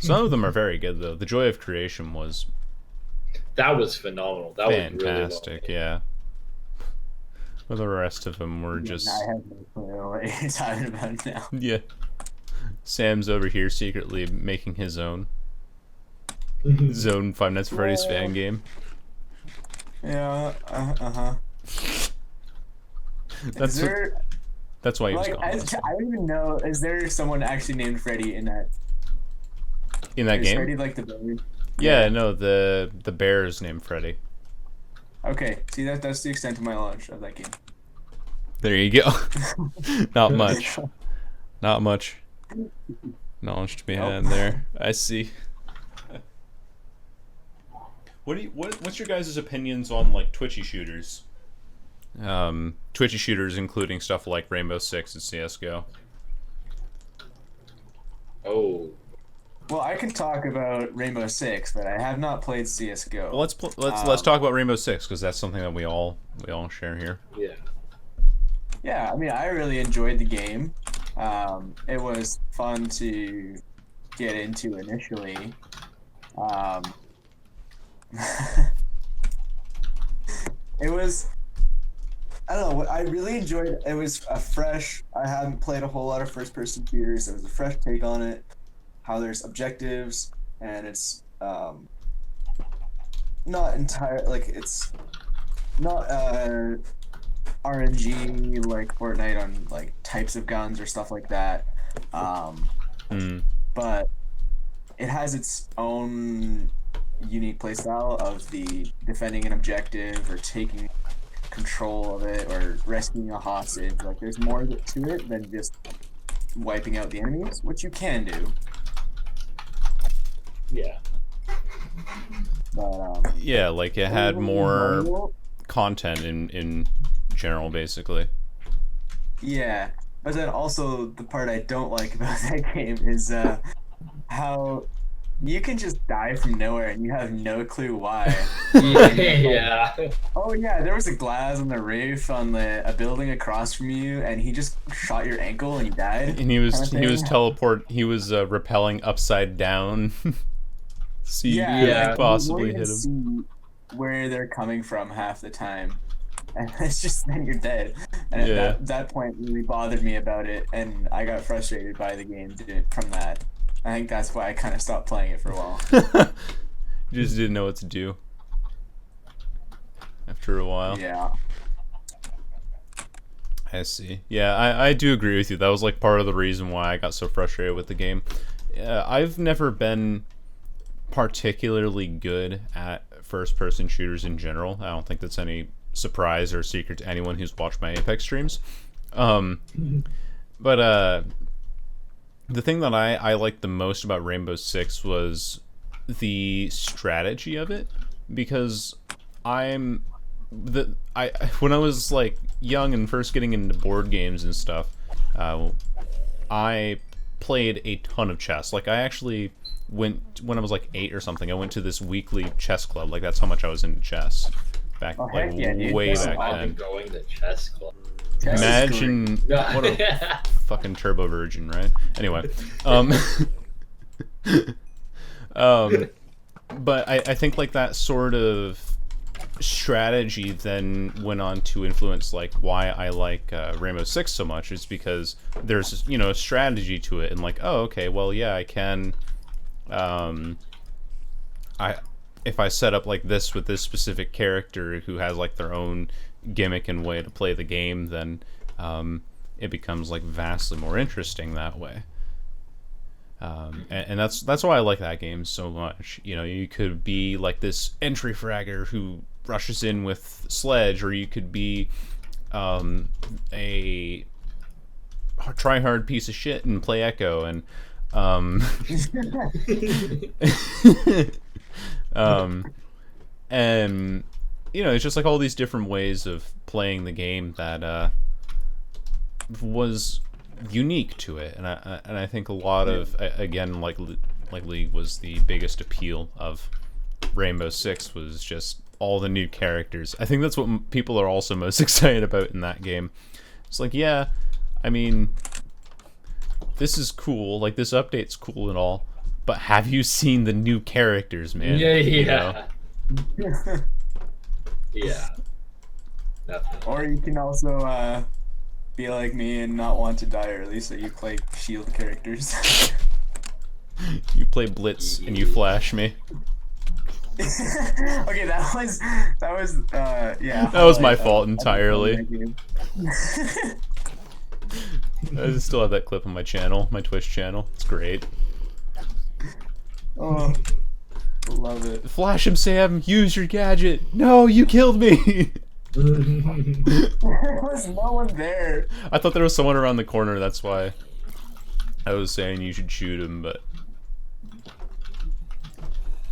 Some of them are very good, though. The Joy of Creation was... That was phenomenal. That fantastic, was really yeah. Well, the rest of them were just... I have no clue what you're talking about now. Yeah. Sam's over here secretly making his own Five Nights at Freddy's fan game. Yeah, That's Is there that's why he was like gone. I don't even know. Is there someone actually named Freddy in that? In that Is game? Freddy like the bear? Yeah, no, the bear is named Freddy. Okay, see that's the extent of my knowledge of that game. There you go. Not much. Not much knowledge to be had there. I see. What's your guys' opinions on like twitchy shooters? Twitchy shooters including stuff like Rainbow Six and CS:GO. Oh, Well, I can talk about Rainbow Six, but I have not played CS:GO. Well, let's talk about Rainbow Six because that's something that we all share here. yeah. Yeah, I mean, I really enjoyed the game. It was fun to get into initially. It was, I don't know, I really enjoyed it. It was a fresh, I hadn't played a whole lot of first-person shooters. It was a fresh take on it, how there's objectives, and it's not entire, like, it's not RNG like Fortnite on like types of guns or stuff like that. But it has its own unique playstyle of the defending an objective or taking control of it or rescuing a hostage. Like there's more to it than just wiping out the enemies, which you can do. Yeah. But Yeah, like it had more content in general, basically. yeah, but then also the part I don't like about that game is how you can just die from nowhere and you have no clue why. Yeah. Oh yeah, there was a glass on the roof on a building across from you, and he just shot your ankle and you died. And he was rappelling upside down. So you Yeah. could possibly you won't hit even him. see where they're coming from half the time. And it's just then you're dead. And Yeah. that point really bothered me about it, and I got frustrated by the game from that. I think that's why I kind of stopped playing it for a while. You just didn't know what to do after a while. Yeah. I see. Yeah, I do agree with you. That was like part of the reason why I got so frustrated with the game. I've never been particularly good at first-person shooters in general. I don't think that's any surprise or secret to anyone who's watched my Apex streams. But the thing that I liked the most about Rainbow Six was the strategy of it, because when I was like young and first getting into board games and stuff, I played a ton of chess. Like I actually went when I was like 8 or something. I went to this weekly chess club. Like that's how much I was into chess back Oh, like heck yeah, dude. way That's back I've been then. going to chess club. Chess is Imagine great. what a fucking turbo virgin, right? Anyway, but I think like that sort of strategy then went on to influence like why I like Rainbow Six so much, is because there's a strategy to it, and like, oh okay, well yeah, I can if I set up like this with this specific character who has like their own gimmick and way to play the game, then it becomes like vastly more interesting that way. And that's why I like that game so much. You could be like this entry fragger who rushes in with Sledge, or you could be a try-hard piece of shit and play Echo, and and it's just like all these different ways of playing the game that was unique to it, and I think a lot of, again, like League was the biggest appeal of Rainbow Six, was just all the new characters. I think that's what people are also most excited about in that game. It's like, yeah, I mean, this is cool, like this update's cool and all, but have you seen the new characters, man? Yeah. Yeah. Definitely. Or you can also be like me and not want to die early, so you play shield characters. You play Blitz and you flash me. Okay, that was yeah. That was my fault entirely. I still have that clip on my channel, my Twitch channel. It's great. Oh, love it. Flash him, Sam. Use your gadget. No, you killed me. There was no one there. I thought there was someone around the corner. That's why I was saying you should shoot him, but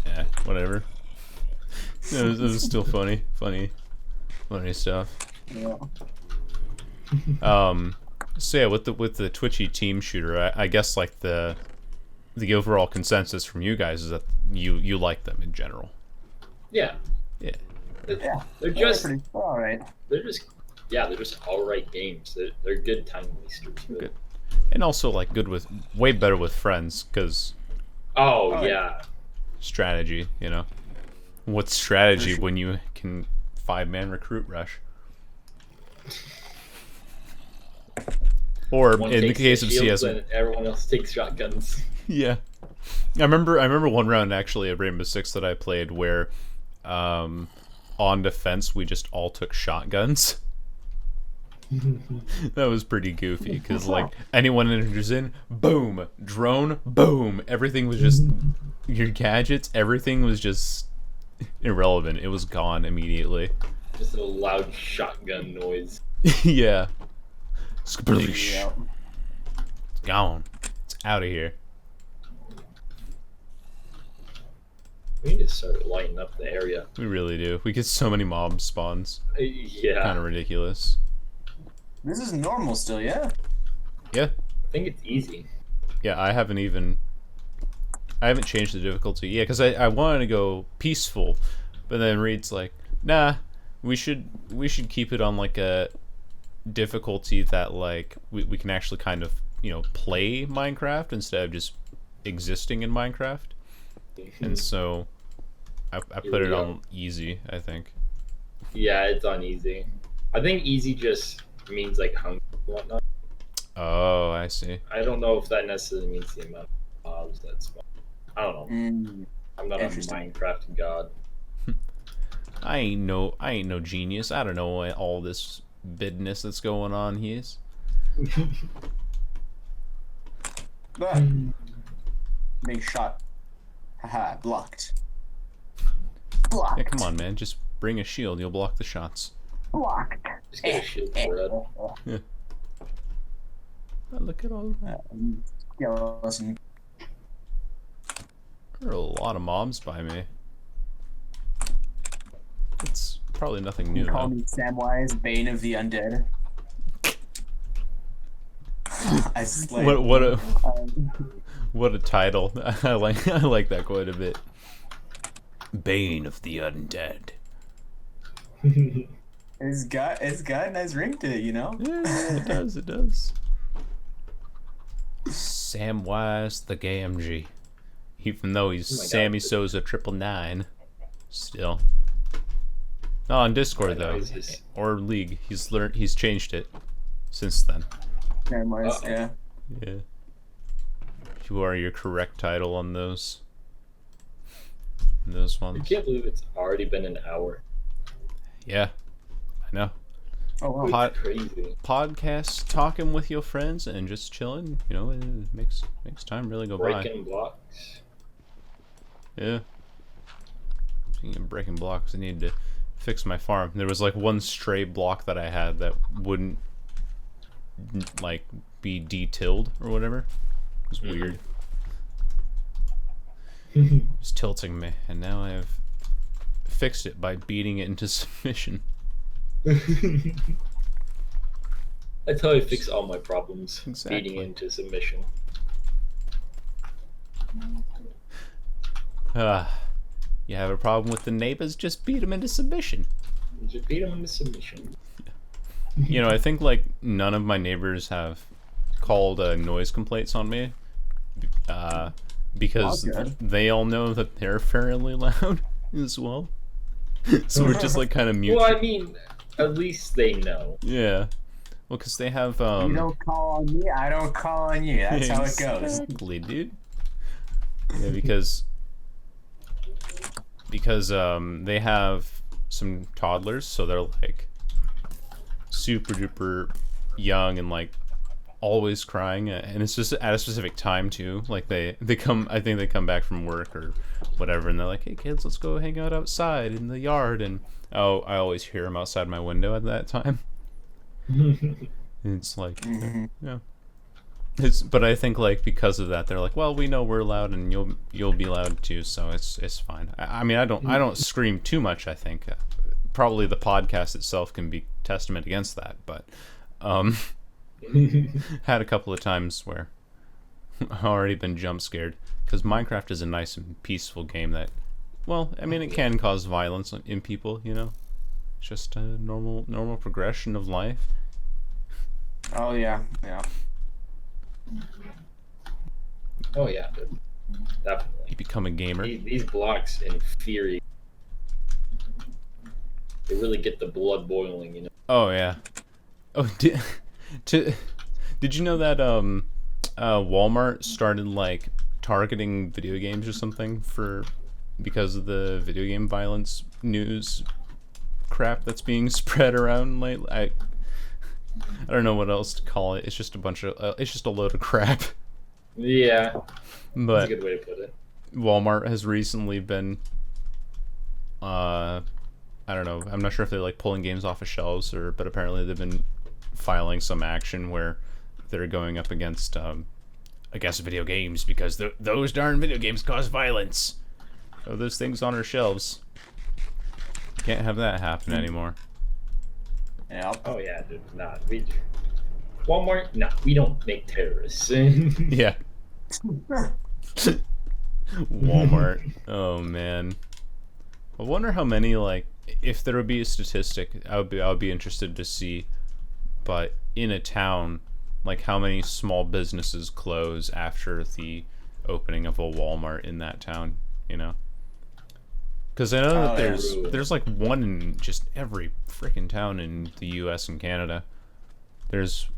yeah, whatever. It was still funny stuff. Yeah. So yeah, with the Twitchy team shooter, I guess like the overall consensus from you guys is that you like them in general. Yeah. Yeah. Yeah. They're just all right. they're just all right games. They're good time wasters. Really. Good. And also like way better with friends, because Oh yeah. strategy, you know. What's strategy when you can 5-man recruit rush? Or One in the takes case of shields CS, and everyone else takes shotguns. yeah. I remember one round actually at Rainbow Six that I played where on defense we just all took shotguns. That was pretty goofy because like anyone enters in, boom, drone, boom, everything was just your gadgets, everything was just irrelevant. It was gone immediately. Just a loud shotgun noise. Yeah. Yeah. It's gone. It's out of here. We need to start lighting up the area. We really do. We get so many mob spawns. Yeah. Kind of ridiculous. This is normal still, yeah? Yeah. I think it's easy. Yeah, I haven't changed the difficulty. Yeah, because I wanted to go peaceful, but then Reed's like, nah, we should keep it on like a difficulty that like we can actually kind of, you know, play Minecraft instead of just existing in Minecraft. And so I put it on easy, I think. Yeah, it's on easy. I think easy just means like hungry and whatnot. Oh, I see. I don't know if that necessarily means the amount of mobs that's spawn. I don't know. I'm not a Minecraft god. I ain't no genius. I don't know what all this bidness that's going on here is. Big shot. Haha, blocked. Yeah, come on, man. Just bring a shield. You'll block the shots. Blocked. Just get a shield for it. Yeah. Oh, look at all that. Yeah, listen. There are a lot of mobs by me. It's probably nothing new. You call Though. me Samwise, Bane of the Undead. I slay. What a title. I like that quite a bit. Bane of the Undead. It's got a nice ring to it, you know? Yeah, it does. Samwise the Gamgee. Even though he's Sammy Sosa 999. Still. No, on Discord though. Or League. He's changed it since then. Samwise, yeah. Yeah. You are your correct title on those I ones. can't believe it's already been an hour. Yeah. I know. Oh wow. It's crazy. Podcast, talking with your friends and just chilling, you know, it makes time really go by. Breaking blocks. Yeah. Speaking of breaking blocks, I needed to fix my farm. There was like one stray block that I had that wouldn't like be detilled or whatever. It was weird. It was tilting me, and now I have fixed it by beating it into submission. That's how I fix all my problems. Exactly. Beating into submission. You have a problem with the neighbors? Just beat them into submission. Just beat them into submission. You know, I think like none of my neighbors have called noise complaints on me, because they all know that they're fairly loud as well. So we're just like kind of mutual. Well, I mean, at least they know. Yeah. Well, because they have. You don't call on me, I don't call on you. That's how it goes. Exactly, dude. Yeah, because they have some toddlers, so they're like super duper young and like always crying, and it's just at a specific time too. Like they come, I think they come back from work or whatever, and they're like, "Hey kids, let's go hang out outside in the yard." And oh, I always hear them outside my window at that time. And it's like, yeah. But I think like because of that, they're like, well, we know we're loud, and you'll be loud too, so it's fine. I mean, I don't scream too much. I think probably the podcast itself can be testament against that, but had a couple of times where I've already been jump scared because Minecraft is a nice and peaceful game that, well, I mean, it can cause violence in people, you know. It's just a normal progression of life. Oh yeah. Oh yeah, definitely. You become a gamer. These blocks infuriate. They really get the blood boiling, you know. Oh yeah. Oh, did you know that Walmart started like targeting video games or something because of the video game violence news crap that's being spread around lately? I don't know what else to call it. It's just a load of crap. Yeah, But that's a good way to put it. Walmart has recently been I don't know, I'm not sure if they're like pulling games off of shelves but apparently they've been filing some action where they're going up against video games because those darn video games cause violence. Oh, those things on our shelves. Can't have that happen anymore. Yeah. Oh yeah, dude, Walmart, we don't make terrorists. Yeah. Walmart. Oh man. I wonder how many, like, if there would be a statistic, I would be interested to see, but in a town, like how many small businesses close after the opening of a Walmart in that town, you know? Because I know that there's like one in just every freaking town in the U.S. and Canada. There's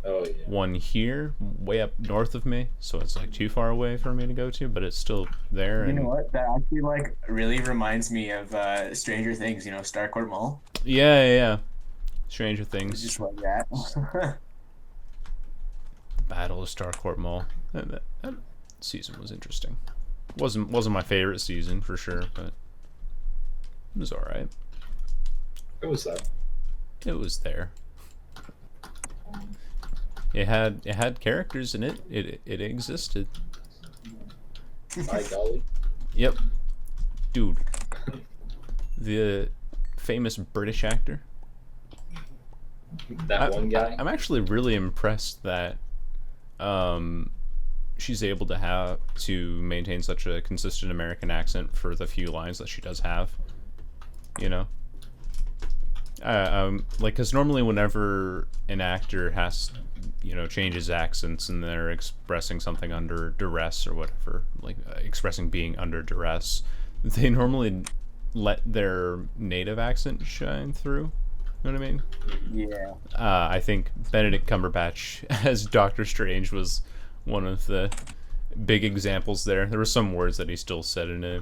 one here, way up north of me, so it's like too far away for me to go to, but it's still there. You know what? That actually like really reminds me of Stranger Things. You know, Starcourt Mall. Yeah. Stranger Things. It's just like that. Battle of Starcourt Mall. That season was interesting. Wasn't my favorite season for sure, but it was all right. What was that? It was there. It had characters in it. It existed. My golly. Yep. Dude. The famous British actor. That one guy? I'm actually really impressed that she's able to maintain such a consistent American accent for the few lines that she does have. You know? Like, because normally whenever an actor has, changes accents and they're expressing something under duress or whatever, like expressing being under duress, they normally let their native accent shine through. You know what I mean? Yeah. I think Benedict Cumberbatch as Doctor Strange was one of the big examples there. There were some words that he still said in a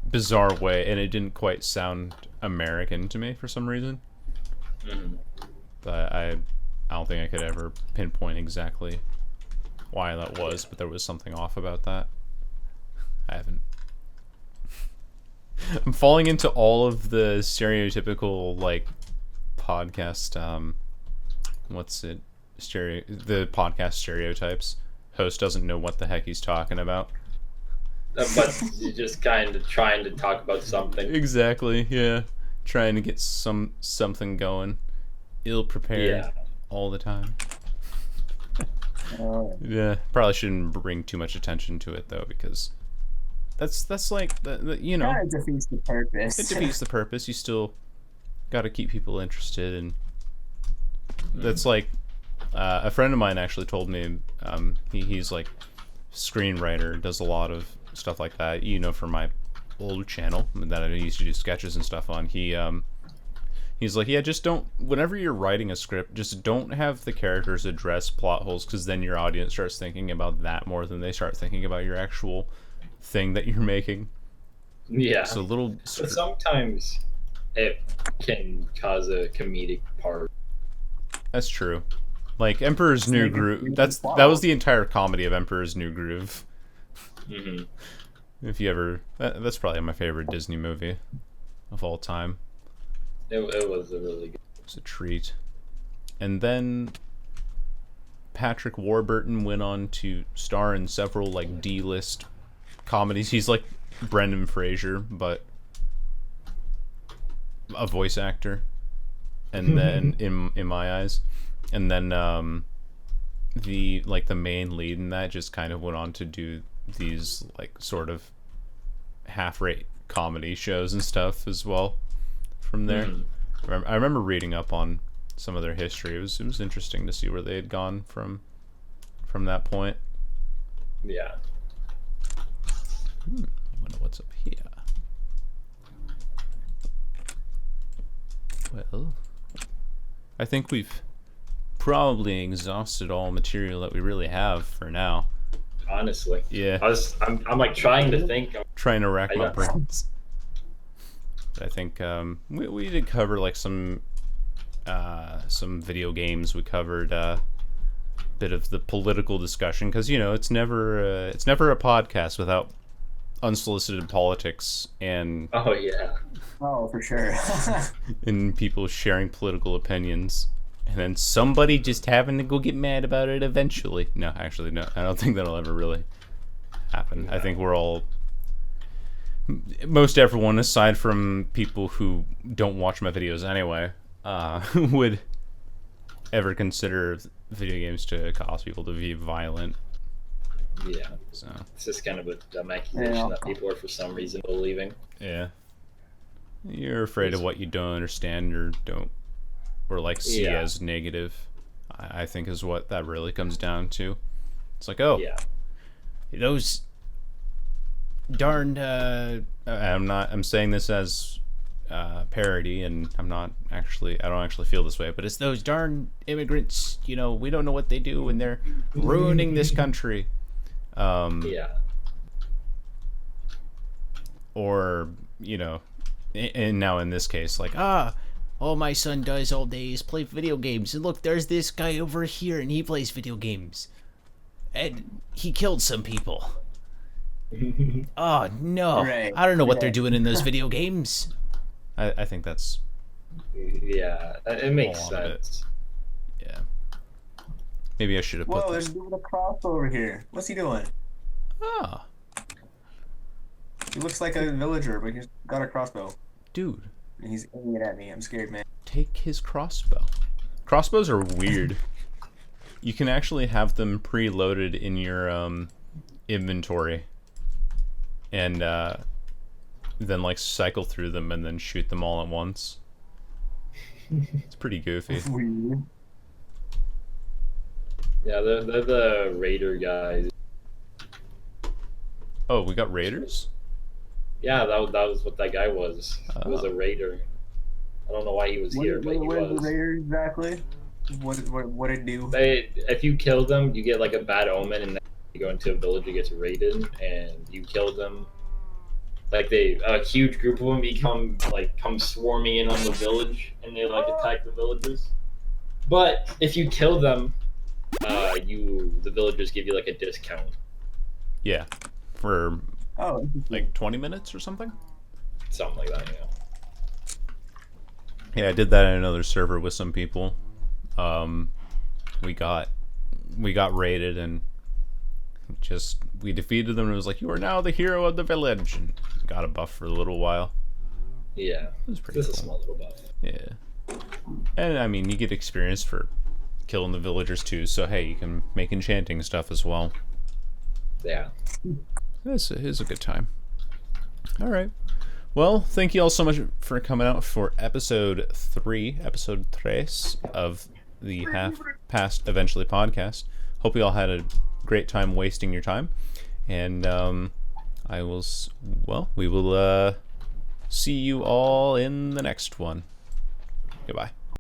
bizarre way, and it didn't quite sound American to me for some reason. But I don't think I could ever pinpoint exactly why that was, but there was something off about that. I haven't. I'm falling into all of the stereotypical, like, podcast, the podcast stereotypes. Host doesn't know what the heck he's talking about. But you're just kind of trying to talk about something. Exactly, yeah. Trying to get something going. Ill prepared all the time. Yeah, probably shouldn't bring too much attention to it though, because that's like you know. It defeats the purpose. It defeats the purpose. You still got to keep people interested, and that's like a friend of mine actually told me. He's like screenwriter, does a lot of stuff like that. From my old channel that I used to do sketches and stuff on. He's like, yeah, just don't. Whenever you're writing a script, just don't have the characters address plot holes, because then your audience starts thinking about that more than they start thinking about your actual thing that you're making. Yeah. So little. But sometimes it can cause a comedic part. That's true. Like Emperor's New Groove. That was the entire comedy of Emperor's New Groove. Mm-hmm. If you ever, that's probably my favorite Disney movie of all time. It was a really good. It's a treat. And then Patrick Warburton went on to star in several like D-list comedies. He's like Brendan Fraser, but a voice actor. And then in my eyes, and then the main lead in that just kind of went on to do these like sort of half-rate comedy shows and stuff as well from there. I remember reading up on some of their history. It was interesting to see where they had gone from that point. Yeah. I wonder what's up here. Well, I think we've probably exhausted all material that we really have for now. Honestly. Yeah. I'm like trying to think. Trying to rack my brains. But I think we did cover like some video games. We covered a bit of the political discussion because it's never a podcast without unsolicited politics and Oh yeah. Oh, for sure. and people sharing political opinions. And then somebody just having to go get mad about it eventually. No, actually, no. I don't think that'll ever really happen. I think we're all... Most everyone, aside from people who don't watch my videos anyway, would ever consider video games to cause people to be violent. Yeah. So It's just kind of a dumb accusation that people are for some reason believing. yeah. You're afraid of what you don't understand or don't... or like see as negative, I think is what that really comes down to. It's like, oh, Yeah. those darned I'm saying this as parody, and I don't actually feel this way, but it's those darn immigrants, we don't know what they do and they're ruining this country. Yeah. Or, and now in this case, like, all my son does all day is play video games. And look, there's this guy over here, and he plays video games. And he killed some people. Oh, no. Right. I don't know what they're doing in those video games. I think that's... Yeah. It makes a lot of it. sense. Yeah. Maybe I should have put Whoa, there's a dude with a cross over here. What's he doing? Ah, He looks like a villager, but he's got a crossbow. dude. And he's aiming it at me. I'm scared, man. Take his crossbow. Crossbows are weird. You can actually have them preloaded in your inventory, and then like cycle through them and then shoot them all at once. It's pretty goofy. Weird. Yeah, they're the raider guys. Oh, we got raiders? Yeah, that was what that guy was. He was a raider. I don't know why he was here, but he What is the was. raider exactly? What it do? If you kill them, you get like a bad omen, and then you go into a village that gets raided, and you kill them. Like a huge group of them come swarming in on the village, and they like attack the villagers. But if you kill them, the villagers give you like a discount. Yeah, for Oh, like 20 minutes or something. Something like that, yeah. Yeah, I did that in another server with some people. We got raided and we defeated them, and it was like, you are now the hero of the village, and got a buff for a little while. Yeah, It was pretty just cool. a small little buff. Yeah. And I mean, you get experience for killing the villagers too, so hey, you can make enchanting stuff as well. Yeah. This is a good time. Alright. Well, thank you all so much for coming out for episode 3 of the Half Past Eventually podcast. Hope you all had a great time wasting your time. And we will see you all in the next one. Goodbye.